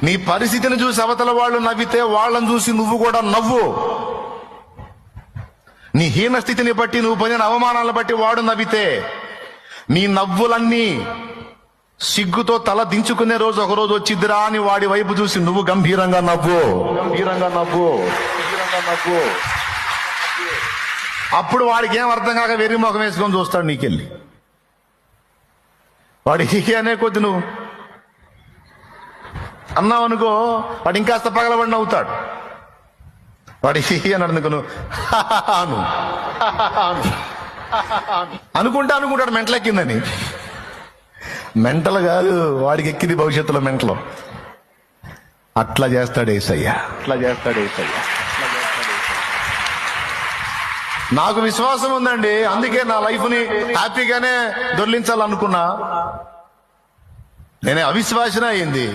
నీ పరిస్థితిని చూసి అవతల వాళ్ళు నవ్వితే వాళ్ళని చూసి నువ్వు కూడా నవ్వు. నీ హీన స్థితిని బట్టి నువ్వు పొందిన అవమానాలను బట్టి వాడు నవ్వితే నీ నవ్వులన్నీ సిగ్గుతో తల దించుకునే రోజు ఒకరోజు వచ్చిద్దిరా అని వాడి వైపు చూసి నువ్వు గంభీరంగా నవ్వు. అప్పుడు వాడికి ఏం అర్థం కాక వెర్రి ముఖం వేసుకొని చూస్తాడు నీకెళ్ళి. వాడి హీ అనే కొద్ది నువ్వు అన్నావు అనుకో, వాడు ఇంకాస్త పగలబడి నవ్వుతాడు. వాడి హీ అని అనుకో అనుకుంటాడు మెంటలెక్కిందని. మెంటలు కాదు, వాడికి ఎక్కింది భవిష్యత్తులో మెంటలు. అట్లా చేస్తాడు యేసయ్య. నాకు విశ్వాసం ఉందండి, అందుకే నా లైఫ్ ని హ్యాపీగానే దొర్లించాలనుకున్నా. నేనే అవిశ్వాసనే అయింది.